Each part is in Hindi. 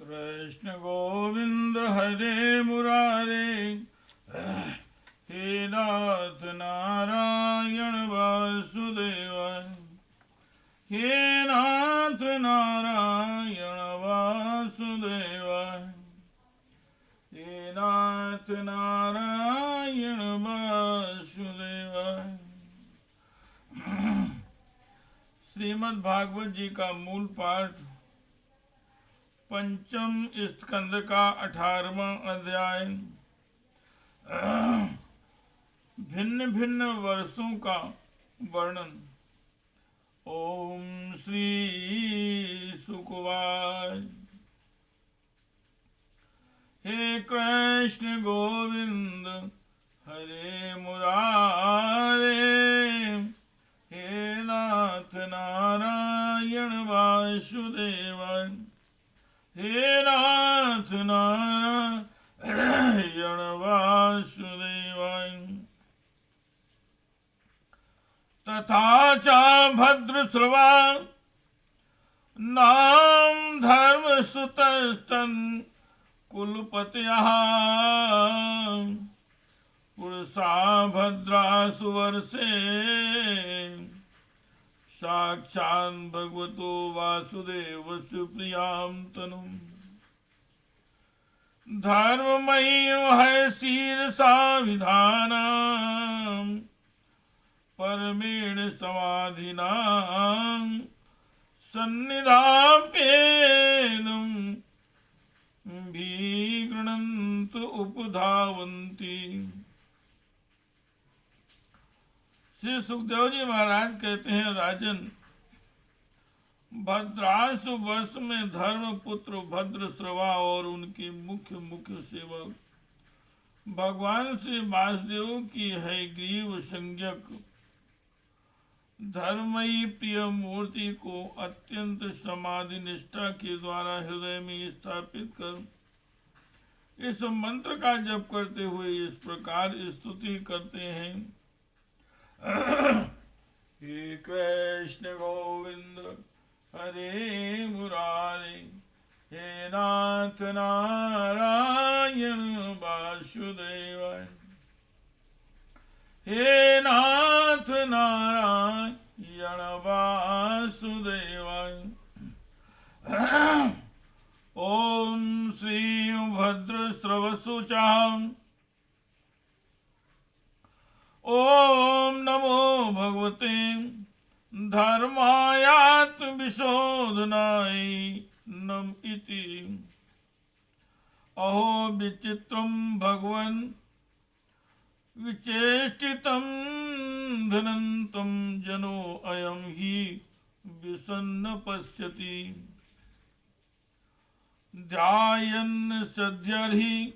कृष्ण गोविंद हरे मुरारे, हे नाथ नारायण वासुदेवाय, हे नाथ नारायण वासुदेवाय, हे नाथ नारायण वासुदेवाय। श्रीमद् भागवत जी का मूल पाठ पंचम स्कंद का 18वां अध्याय। भिन्न भिन्न वर्षों का वर्णन। ओम श्री सुकुवाच। हे कृष्ण गोविंद हरे मुरारे, हे नाथ नारायण वासुदेवाय, हे नाथ नारायण वासुदेवाय। तथा च भद्रश्रवा नाम धर्मसुतस्तन् कुलपतयः पुरुषा भद्रासु वर्षे साक्षात् भगवतो वासुदेवस्य प्रियां तनुम्। धर्ममयी है शीर्षा विधानाम् परमेण समाधिना सन्निधाप्येनं भीगृणन्तु उपधावन्ति। श्री सुखदेव जी महाराज कहते हैं, राजन, भद्रासु वर्ष में धर्मपुत्र भद्रश्रवा और उनके मुख्य सेवक भगवान श्री वासुदेव की है ग्रीव संज्ञक धर्मयी प्रिय मूर्ति को अत्यंत समाधि निष्ठा के द्वारा हृदय में स्थापित कर इस मंत्र का जप करते हुए इस प्रकार स्तुति करते हैं। हे कृष्ण गोविंद हरे मुरारे, हे नाथ नारायण वासुदेवाय, हे नाथ नारायण वासुदेवाय। ओम श्री भद्रश्रवसुचाम्। ओम नमो भगवते धर्मायात्मविशोधनाय नम इति। अहो विचित्रं भगवन् विचेष्टितं धनन्तं जनो अयं हि विसन्न पश्यति। ध्यायन् सद्यर्हि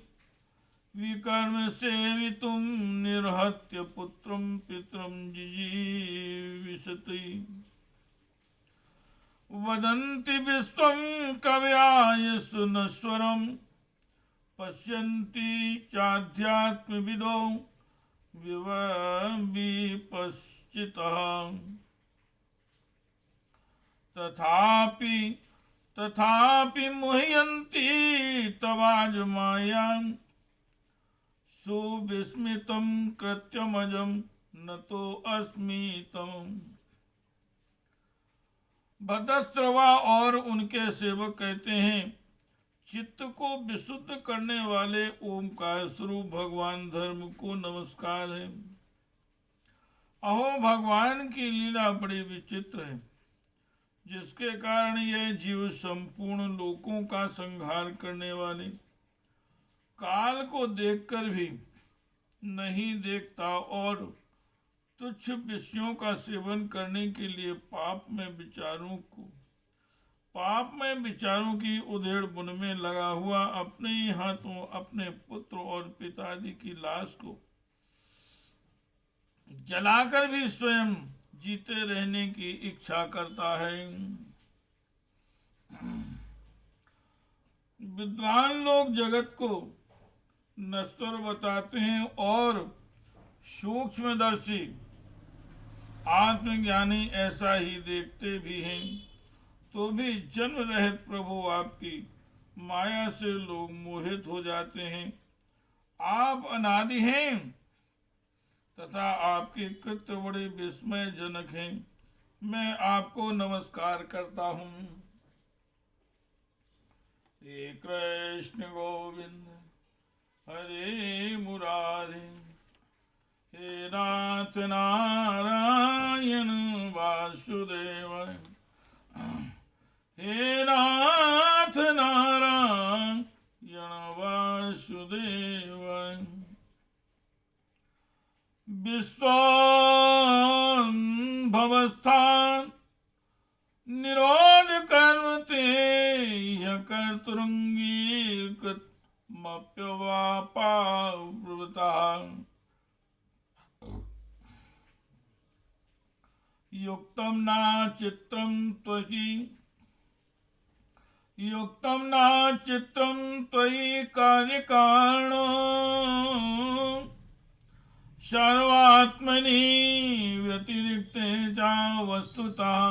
विकर्म सेवितुं निर्हत्य पुत्रं पितरं जिजीविषति। वदन्ति विश्वं कवयाय सुनश्वरं पश्यन्ति चाध्यात्मविदो विपश्चितः। तथापि मुह्यन्ति तवाजमायां सुविस्मितं कृत्यमजं न तो अस्मितम्। भद्रश्रवा और उनके सेवक कहते हैं, चित्त को विशुद्ध करने वाले ओमकार स्वरूप भगवान धर्म को नमस्कार है। अहो, भगवान की लीला बड़ी विचित्र है, जिसके कारण यह जीव संपूर्ण लोकों का संहार करने वाले काल को देखकर भी नहीं देखता और तुच्छ विषयों का सेवन करने के लिए पाप में विचारों की उधेड़ बुन में लगा हुआ अपने ही हाथों अपने पुत्र और पिताजी की लाश को जलाकर भी स्वयं जीते रहने की इच्छा करता है। विद्वान लोग जगत को नश्वर बताते हैं और सूक्ष्मदर्शी आत्मज्ञानी ऐसा ही देखते भी हैं, तो भी जन्म रहित प्रभु आपकी माया से लोग मोहित हो जाते हैं। आप अनादि हैं तथा आपके कृत्य बड़े विस्मयजनक हैं। मैं आपको नमस्कार करता हूँ। हे कृष्ण गोविंद हरे मुरारे, हे नाथ नारायण वासुदेव, हे नाथ नारायण वासुदेव। विश्वभवस्थान निरोध कर्म ते कर्तृंगीकृत मप्यवापावृता। युक्तम ना चित्रम त्वयि, युक्तम ना चित्रम त्वयि कार्यकारणो, सर्वात्मनि व्यतिरिक्ते च वस्तुतः।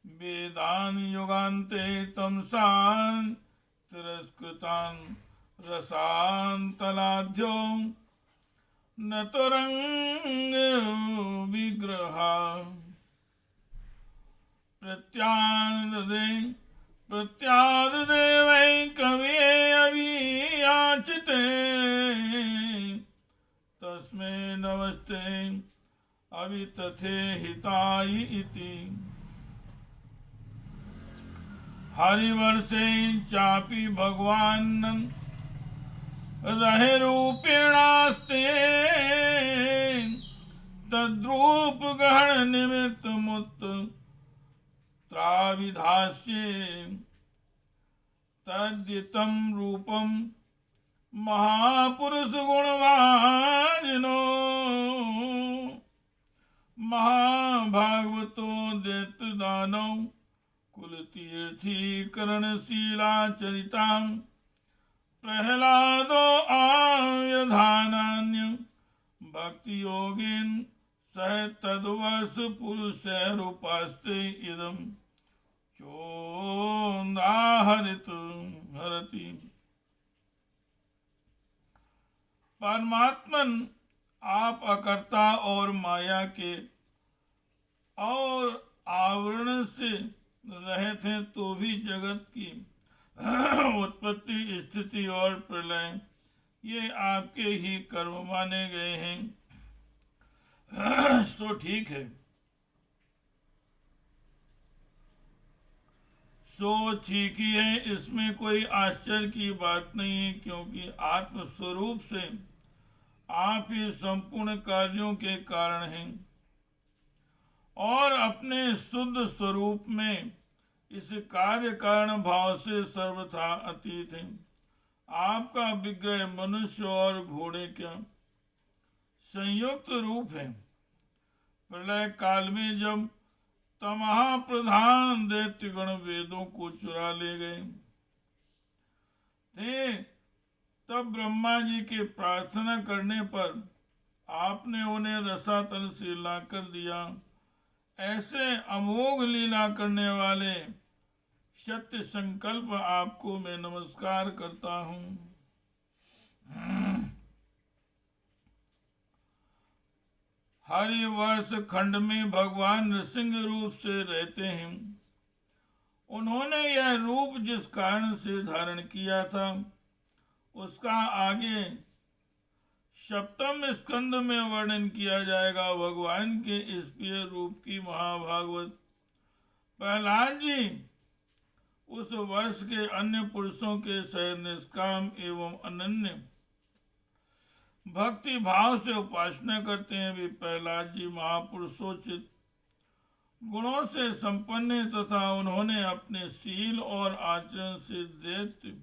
वेदान युगान्ते तमसान् तिरस्कृतान् रसान् तलाढ्यो न तुरंग विग्रहा। प्रत्याददे वै कवये अभियाचिते, तस्मै नमस्ते अवितथे हिताय इति। हरिवर्षे चापि भगवान् रहे रूपेणास्ते, तद्रूप ग्रहण निमित्त मुक्त त्राविधास्ये। तद्यतं रूपम महापुरुष गुणवाजिनो, महाभागवतो दैत्यदानौ कुलतीर्थीकरणशीलाचरिता। प्रह्लादो आव्यधानान्य भक्ति योगेन सह तद्वर्ष पुरुषैरुपास्ते इदं चोदाहरित हरति। परमात्मन आप अकर्ता और माया के और आवरण से रहे थे, तो भी जगत की उत्पत्ति स्थिति और प्रलय ये आपके ही कर्म माने गए हैं। सो ठीक है, सो ठीक ही है, इसमें कोई आश्चर्य की बात नहीं है, क्योंकि आत्म स्वरूप से आप ही संपूर्ण कार्यों के कारण हैं और अपने शुद्ध स्वरूप में इस कार्य कारण भाव से सर्वथा अतीत हैं। आपका विग्रह मनुष्य और घोड़े का संयुक्त रूप है। प्रलय काल में जब तमहा प्रधान दैत्यगण वेदों को चुरा ले गए थे, तब ब्रह्मा जी के प्रार्थना करने पर आपने उन्हें रसातल से ला कर दिया। ऐसे अमोघ लीला करने वाले सत्य संकल्प आपको मैं नमस्कार करता हूँ। हरिवर्ष खंड में भगवान नृसिंह रूप से रहते हैं। उन्होंने यह रूप जिस कारण से धारण किया था उसका आगे सप्तम स्कंद में वर्णन किया जाएगा। भगवान के इस प्रिय रूप की महाभागवत प्रहलाद जी उस वर्ष के अन्य पुरुषों के सह निष्काम एवं अनन्य भक्ति भाव से उपासना करते हैं। वे प्रहलाद जी महापुरुषोचित गुणों से संपन्न है तथा उन्होंने अपने शील और आचरण से दैत्य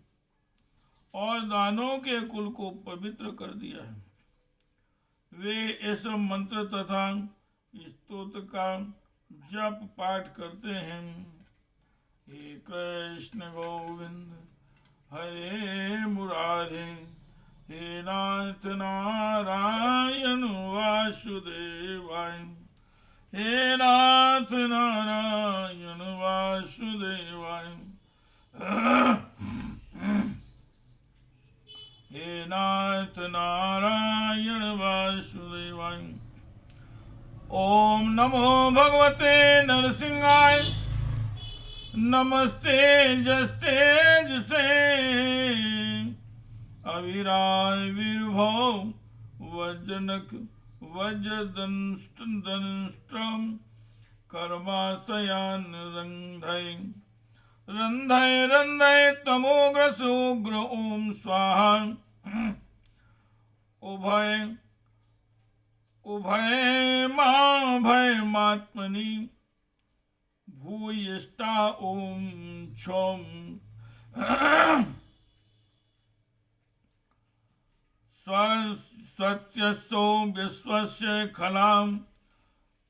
और दानों के कुल को पवित्र कर दिया है। वे इस मंत्र तथा स्तोत्र का जप पाठ करते हैं। हे कृष्ण गोविंद हरे मुरारे, हे नाथ नारायण वासुदेवाय, हे नाथ नारायण वासुदेवाय। भगवते नरसिंहाय नमस्ते जस्ते जसे अविराय वीरभव वज्रनक वज्रदंष्ट्रम कर्माशयान रंधय रंधय रंधय तमोग्रसोग्र ओम स्वाहा उभय उभय भय मात्मनि भूयिष्ठा ओम क्षौम स्वस्यसो विश्वस्य खलां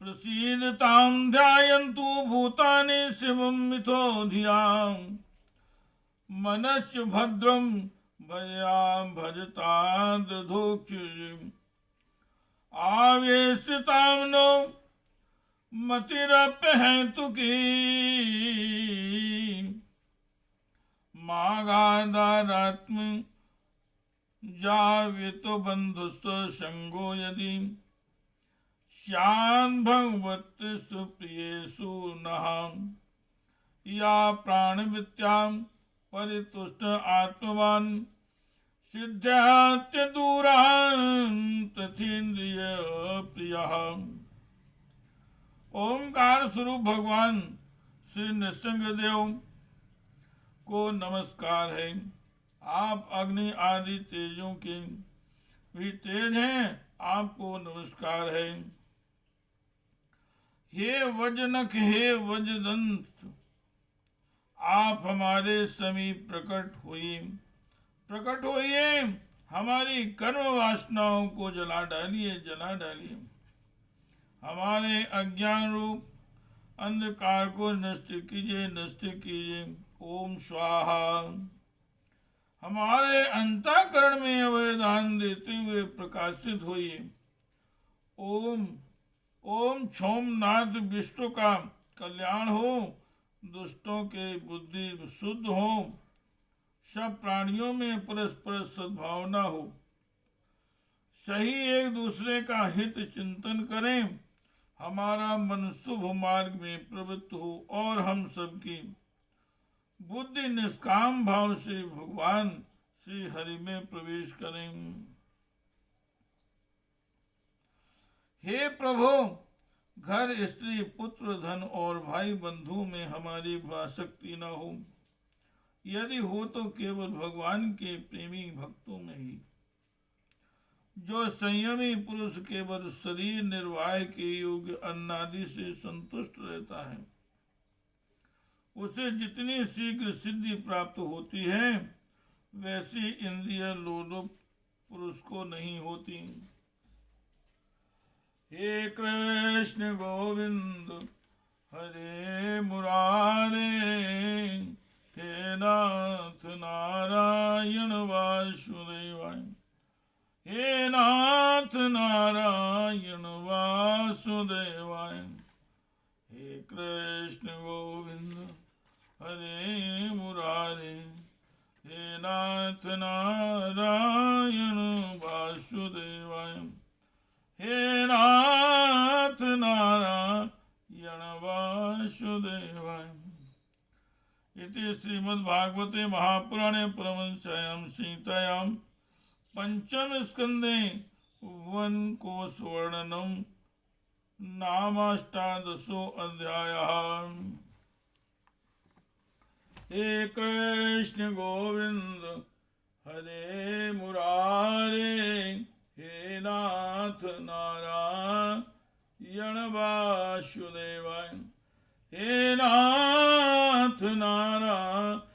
प्रसीदतां ध्यायन्तु भूतानि शिवं मिथो धियां मनश्च भद्रं भयां भजता दृढोक्षुः आवेशितां नो मतिरप्यहेतुकी मागादारात्म जावितो बंधुस्व संगो यदि श्यान भगवत सुप्रियेषु नः या प्राणवित्यां परितुष्ट आत्मवान् सिद्ध्यात्यदूरान् तथेन्द्रिय प्रियः। ओंकार स्वरूप भगवान श्री नृसिंह देव को नमस्कार है। आप अग्नि आदि तेजों के भी तेज हैं, आपको नमस्कार है। हे वज्रनख हे वज्रदंत, आप हमारे समीप प्रकट होइए, हमारी कर्म वासनाओं को जला डालिए। हमारे अज्ञान रूप अंधकार को नष्ट कीजिए। ओम स्वाहा। हमारे अंतःकरण में अवयदान देते हुए प्रकाशित होइए। ओम क्षौम नाथ, विश्व का कल्याण हो, दुष्टों के बुद्धि शुद्ध हो, सब प्राणियों में परस्पर सद्भावना हो, सही एक दूसरे का हित चिंतन करें, हमारा मन शुभ मार्ग में प्रवृत्त हो और हम सबकी बुद्धि निष्काम भाव से भगवान श्री हरि में प्रवेश करें। हे प्रभु, घर स्त्री पुत्र धन और भाई बंधु में हमारी आसक्ति न हो, यदि हो तो केवल भगवान के प्रेमी भक्तों में ही। जो संयमी पुरुष केवल शरीर निर्वाह के योग्य अन्नादि से संतुष्ट रहता है, उसे जितनी शीघ्र सिद्धि प्राप्त होती है, वैसी इंद्रिय लोलुप पुरुष को नहीं होती। हे कृष्ण गोविंद हरे मुरारे, हे नाथ नारायण वासुदेवाय, हे नाथ नारायण वासुदेवाय। हे कृष्ण गोविंद हरे मुरारे, हे नाथ नारायण वासुदेवाय, हे नाथ नारायण वासुदेवाय। इति श्रीमद्भागवते महापुराणे परमहंस्यां संहितायां पंचम स्कंदे वनकोशवर्णनम नामाष्टादशो अध्यायः। हे कृष्ण गोविंद हरे मुरारे, हे नाथ नारायण वासुदेवाय, हे नाथ नारायण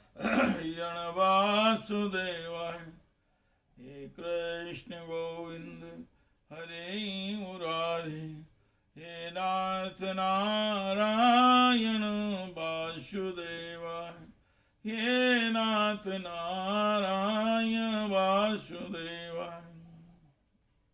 वासुदेवाय। हे कृष्ण गोविंद हरे मुरारे, हे नाथ नारायण वासुदेवाय, हे नाथ नारायण वासुदेवाय।